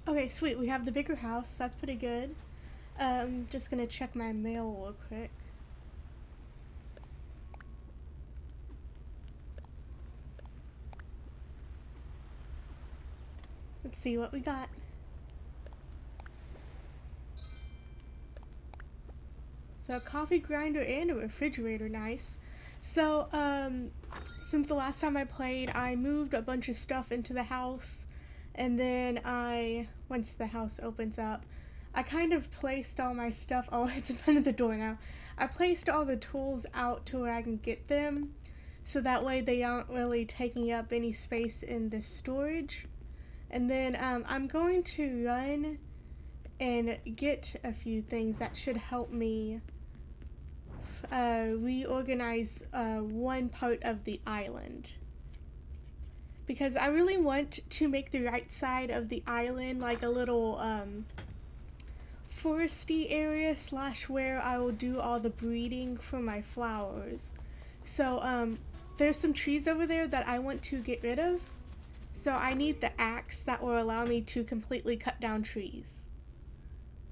Okay, sweet. We have the bigger house. That's pretty good. Just gonna check my mail real quick. Let's see what we got. So a coffee grinder and a refrigerator, nice. So, since the last time I played, I moved a bunch of stuff into the house, and then once the house opens up, I kind of placed all my stuff, oh, it's in front of the door now. I placed all the tools out to where I can get them, so that way they aren't really taking up any space in the storage. And then, I'm going to run and get a few things that should help me reorganize one part of the island. Because I really want to make the right side of the island like a little foresty area / where I will do all the breeding for my flowers. So there's some trees over there that I want to get rid of. So I need the axe that will allow me to completely cut down trees.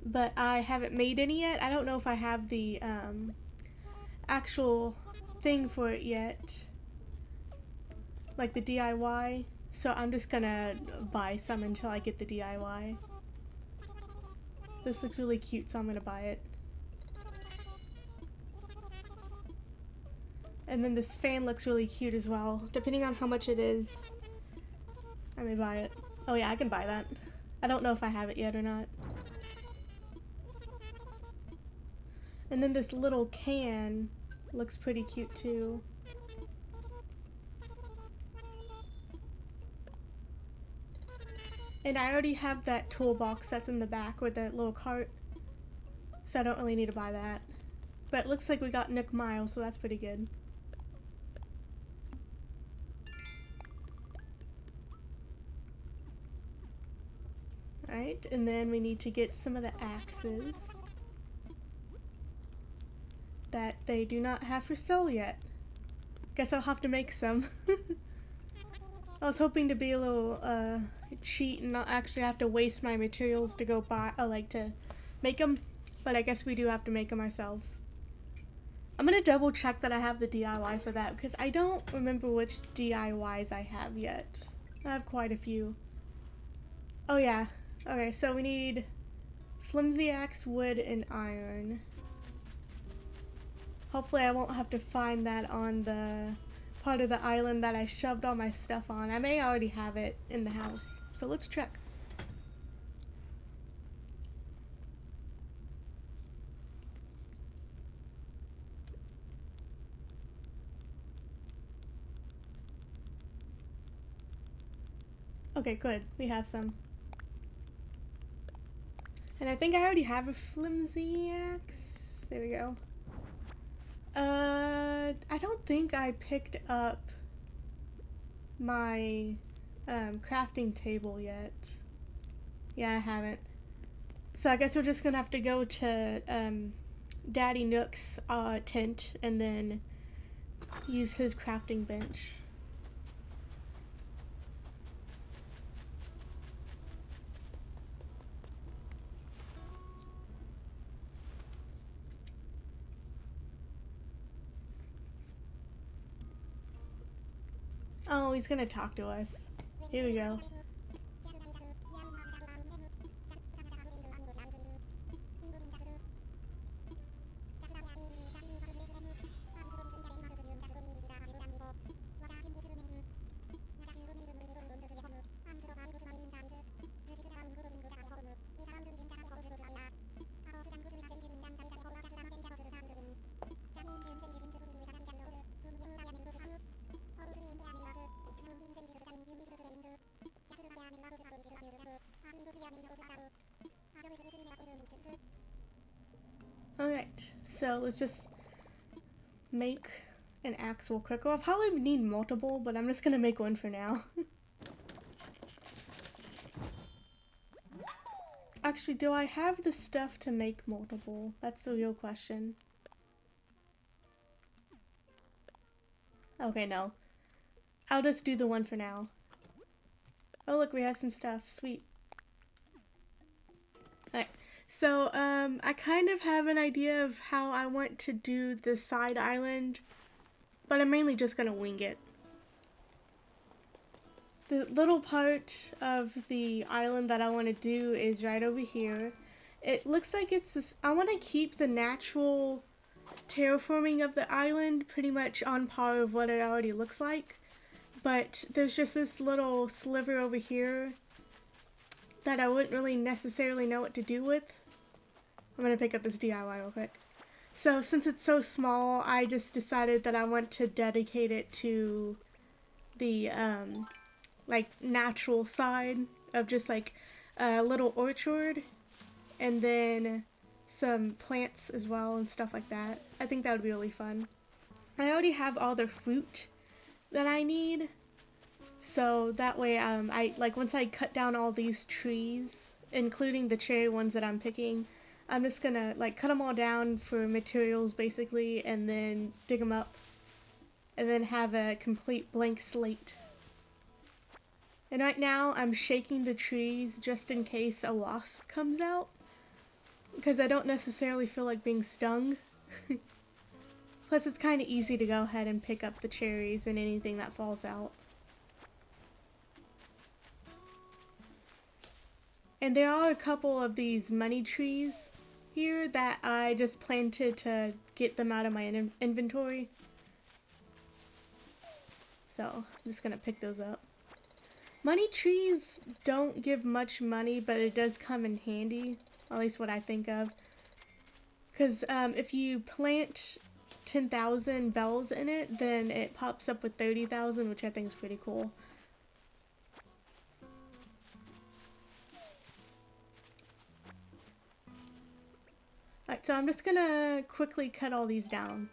But I haven't made any yet. I don't know if I have the actual thing for it yet, like the DIY, so I'm just gonna buy some until I get the DIY. This looks really cute, so I'm gonna buy it. And then this fan looks really cute as well. Depending on how much it is, I may buy it. Oh yeah, I can buy that. I don't know if I have it yet or not. And then this little can looks pretty cute too. And I already have that toolbox that's in the back with that little cart, so I don't really need to buy that. But it looks like we got Nook Mile, so that's pretty good. Alright, and then we need to get some of the axes that they do not have for sale yet. Guess I'll have to make some. I was hoping to be a little cheat and not actually have to waste my materials to go buy, to make them, but I guess we do have to make them ourselves. I'm gonna double check that I have the DIY for that because I don't remember which DIYs I have yet. I have quite a few. Oh yeah. Okay, so we need flimsy axe, wood, and iron. Hopefully I won't have to find that on the part of the island that I shoved all my stuff on. I may already have it in the house, so let's check. Okay, good. We have some. And I think I already have a flimsy axe. There we go. I don't think I picked up my crafting table yet. Yeah, I haven't. So I guess we're just gonna have to go to Daddy Nook's tent and then use his crafting bench. Oh, he's gonna talk to us. Here we go. Alright, so let's just make an axe real quick. Well, I'll probably need multiple, but I'm just gonna make one for now. Actually, do I have the stuff to make multiple? That's the real question. Okay, no. I'll just do the one for now. Oh look, we have some stuff. Sweet. Alright. So, I kind of have an idea of how I want to do the side island, but I'm mainly just gonna wing it. The little part of the island that I want to do is right over here. It looks like it's this, I want to keep the natural terraforming of the island pretty much on par with what it already looks like. But there's just this little sliver over here that I wouldn't really necessarily know what to do with. I'm gonna pick up this DIY real quick. So since it's so small, I just decided that I want to dedicate it to the like natural side of just like a little orchard and then some plants as well and stuff like that. I think that would be really fun. I already have all the fruit that I need, so that way I like once I cut down all these trees, including the cherry ones that I'm picking, I'm just gonna like cut them all down for materials basically and then dig them up and then have a complete blank slate. And right now I'm shaking the trees just in case a wasp comes out, because I don't necessarily feel like being stung. Plus it's kind of easy to go ahead and pick up the cherries and anything that falls out. And there are a couple of these money trees here that I just planted to get them out of my inventory. So I'm just gonna pick those up. Money trees don't give much money, but it does come in handy, at least what I think of. Because if you plant 10,000 bells in it, then it pops up with 30,000, which I think is pretty cool. Alright, so I'm just gonna quickly cut all these down.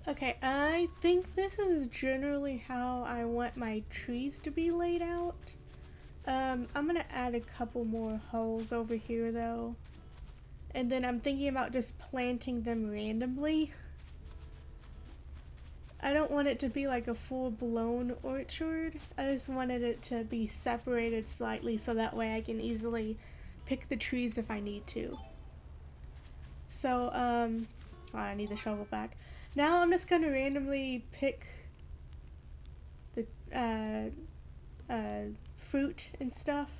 Okay, I think this is generally how I want my trees to be laid out. I'm gonna add a couple more holes over here though. And then I'm thinking about just planting them randomly. I don't want it to be like a full-blown orchard. I just wanted it to be separated slightly so that way I can easily pick the trees if I need to. So, oh, I need the shovel back. Now I'm just gonna randomly pick the, fruit and stuff.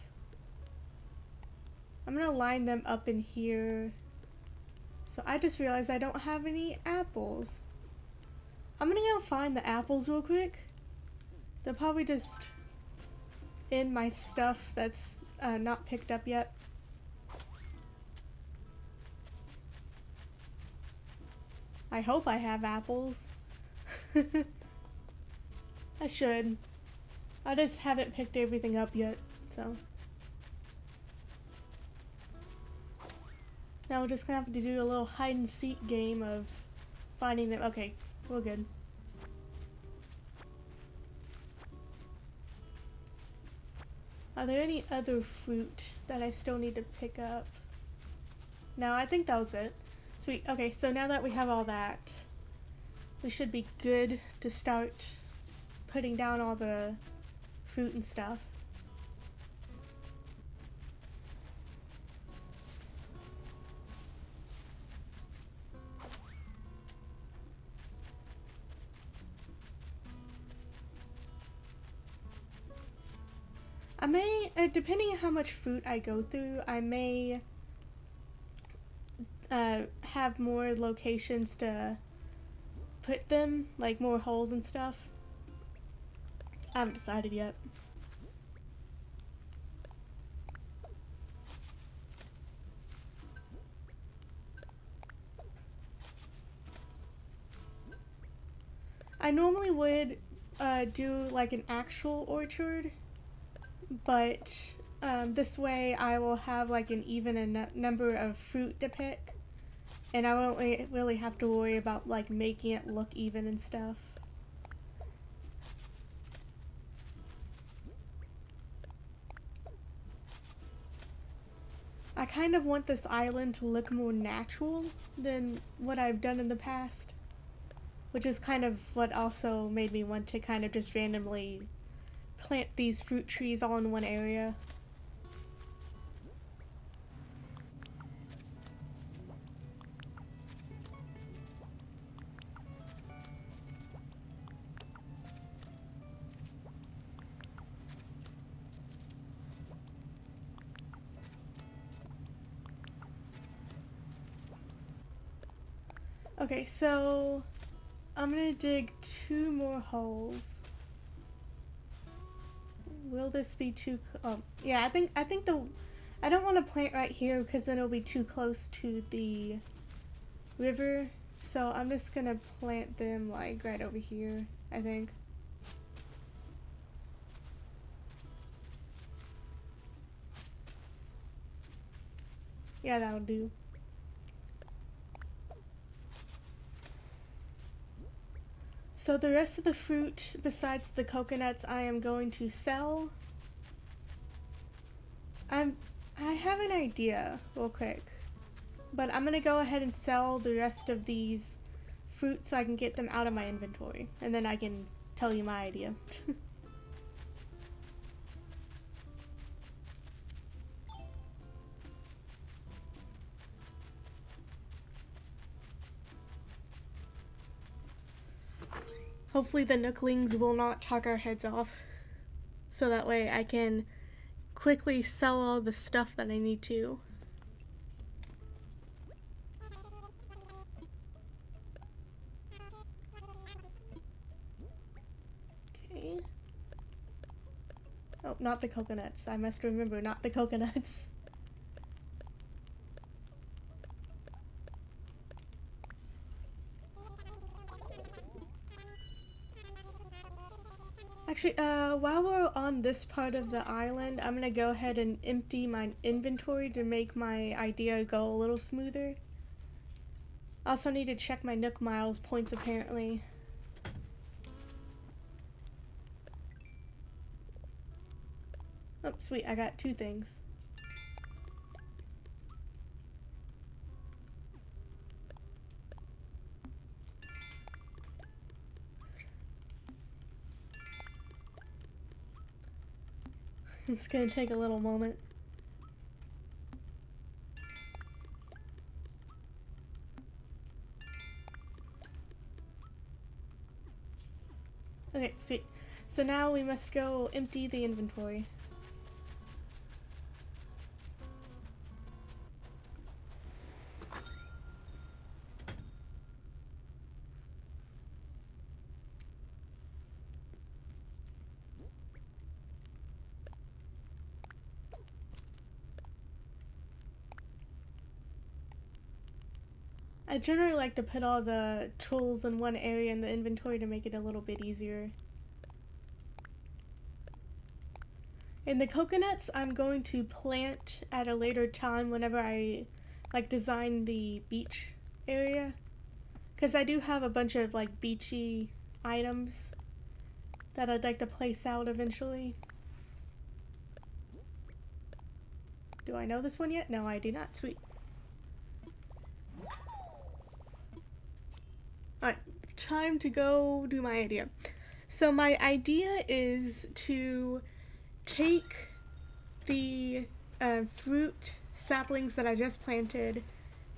I'm gonna line them up in here. So I just realized I don't have any apples. I'm gonna go find the apples real quick. They're probably just in my stuff that's not picked up yet. I hope I have apples. I should. I just haven't picked everything up yet, so. Now we're just gonna have to do a little hide and seek game of finding them. Okay, we're good. Are there any other fruit that I still need to pick up? No, I think that was it. Sweet. Okay, so now that we have all that, we should be good to start putting down all the fruit and stuff. I may, depending on how much fruit I go through, I may have more locations to put them, like more holes and stuff. I haven't decided yet. I normally would do like an actual orchard, but this way I will have like an even number of fruit to pick, and I won't really have to worry about like making it look even and stuff. I kind of want this island to look more natural than what I've done in the past, which is kind of what also made me want to kind of just randomly plant these fruit trees all in one area. Okay, so I'm gonna dig 2 more holes. Will this be too? Oh, yeah. I think I don't want to plant right here because then it'll be too close to the river. So I'm just gonna plant them like right over here, I think. Yeah, that'll do. So the rest of the fruit, besides the coconuts, I am going to sell. I have an idea real quick, but I'm gonna go ahead and sell the rest of these fruits so I can get them out of my inventory, and then I can tell you my idea. Hopefully the Nooklings will not talk our heads off, so that way I can quickly sell all the stuff that I need to. Okay. Oh, not the coconuts. I must remember, not the coconuts. Actually, while we're on this part of the island, I'm gonna go ahead and empty my inventory to make my idea go a little smoother. Also need to check my Nook Miles points apparently. Oh, sweet, I got 2 things. It's gonna take a little moment. Okay, sweet. So now we must go empty the inventory. I generally like to put all the tools in one area in the inventory to make it a little bit easier. And the coconuts I'm going to plant at a later time whenever I like design the beach area. Because I do have a bunch of like beachy items that I'd like to place out eventually. Do I know this one yet? No, I do not. Sweet. Alright, time to go do my idea. So my idea is to take the fruit saplings that I just planted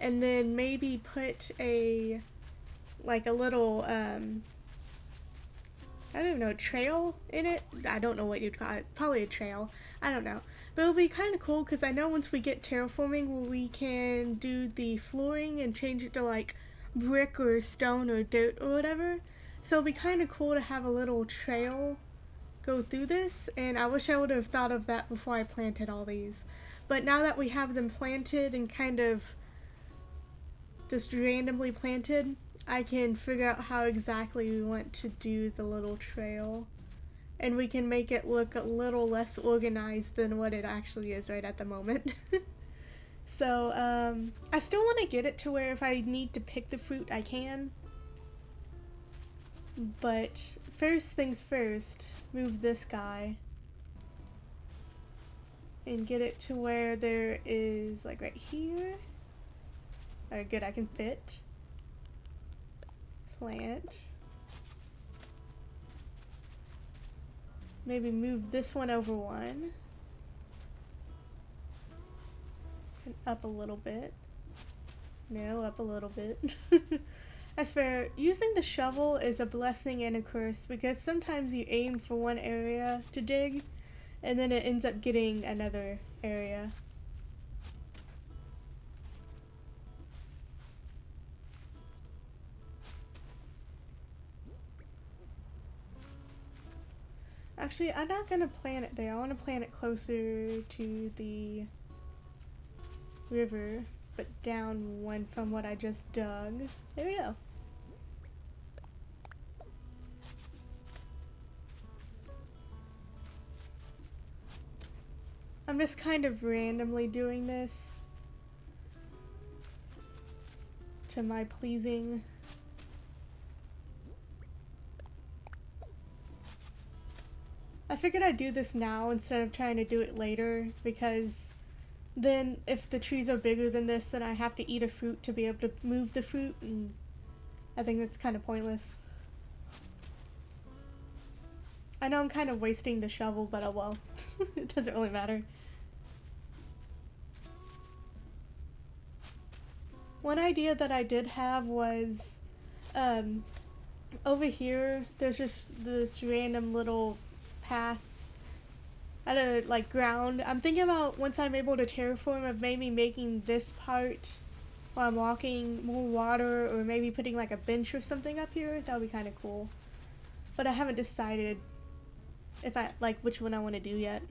and then maybe put a little I don't even know, trail in it. I don't know what you'd call it. Probably a trail. I don't know. But it'll be kind of cool because I know once we get terraforming we can do the flooring and change it to like brick or stone or dirt or whatever. So it'll be kind of cool to have a little trail go through this, and I wish I would have thought of that before I planted all these. But now that we have them planted and kind of just randomly planted, I can figure out how exactly we want to do the little trail. And we can make it look a little less organized than what it actually is right at the moment. So, I still want to get it to where if I need to pick the fruit, I can. But first things first, move this guy. And get it to where there is, like, right here. Alright, good, I can fit. Plant. Maybe move this one over one. And up a little bit. No, up a little bit. I swear, using the shovel is a blessing and a curse because sometimes you aim for one area to dig and then it ends up getting another area. Actually, I'm not gonna plant it there. I want to plant it closer to the river, but down one from what I just dug. There we go. I'm just kind of randomly doing this to my pleasing. I figured I'd do this now instead of trying to do it later because then if the trees are bigger than this, then I have to eat a fruit to be able to move the fruit, and I think that's kind of pointless. I know I'm kind of wasting the shovel, but oh well. It doesn't really matter. One idea that I did have was, over here, there's just this random little path at a, like, ground. I'm thinking about once I'm able to terraform of maybe making this part while I'm walking more water, or maybe putting like a bench or something up here. That would be kind of cool. But I haven't decided if I, like, which one I want to do yet.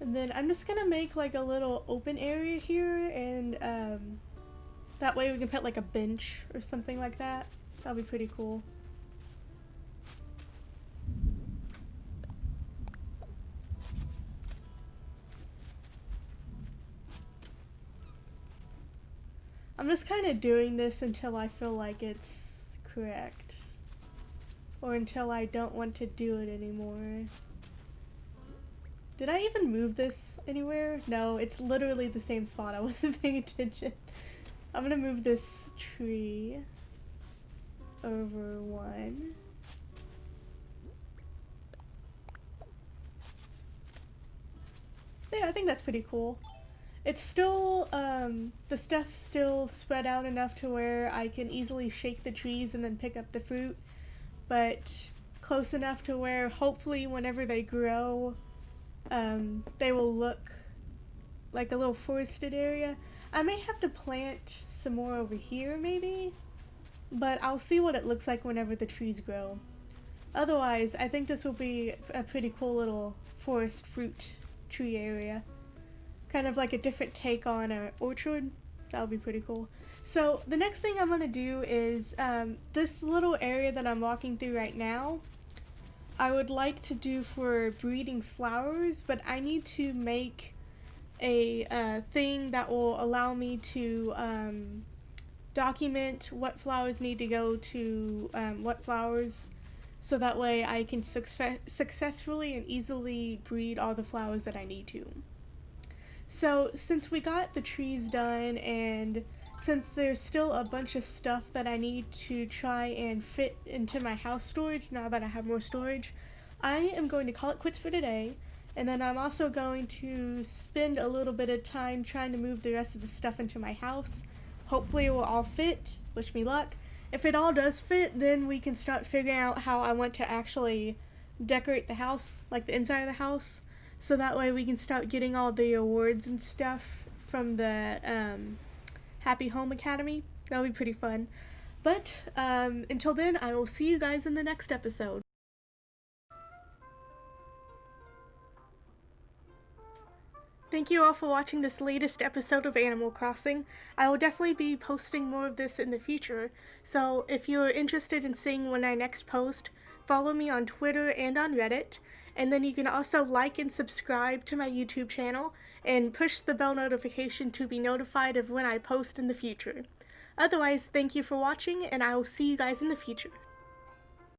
And then I'm just gonna make like a little open area here, and that way we can put like a bench or something like that. That'll be pretty cool. I'm just kind of doing this until I feel like it's correct. Or until I don't want to do it anymore. Did I even move this anywhere? No, it's literally the same spot. I wasn't paying attention. I'm gonna move this tree over one. Yeah, I think that's pretty cool. It's still, the stuff's still spread out enough to where I can easily shake the trees and then pick up the fruit, but close enough to where hopefully whenever they grow, they will look like a little forested area. I may have to plant some more over here maybe, but I'll see what it looks like whenever the trees grow. Otherwise, I think this will be a pretty cool little forest fruit tree area. Kind of like a different take on an orchard. That would be pretty cool. So the next thing I'm going to do is this little area that I'm walking through right now, I would like to do for breeding flowers, but I need to make a thing that will allow me to document what flowers need to go to what flowers, so that way I can successfully and easily breed all the flowers that I need to. So since we got the trees done, and since there's still a bunch of stuff that I need to try and fit into my house storage now that I have more storage, I am going to call it quits for today. And then I'm also going to spend a little bit of time trying to move the rest of the stuff into my house. Hopefully it will all fit. Wish me luck. If it all does fit, then we can start figuring out how I want to actually decorate the house, like the inside of the house. So that way we can start getting all the awards and stuff from the Happy Home Academy. That'll be pretty fun. But until then, I will see you guys in the next episode. Thank you all for watching this latest episode of Animal Crossing. I will definitely be posting more of this in the future, so if you're interested in seeing when I next post, follow me on Twitter and on Reddit, and then you can also like and subscribe to my YouTube channel and push the bell notification to be notified of when I post in the future. Otherwise, thank you for watching, and I will see you guys in the future.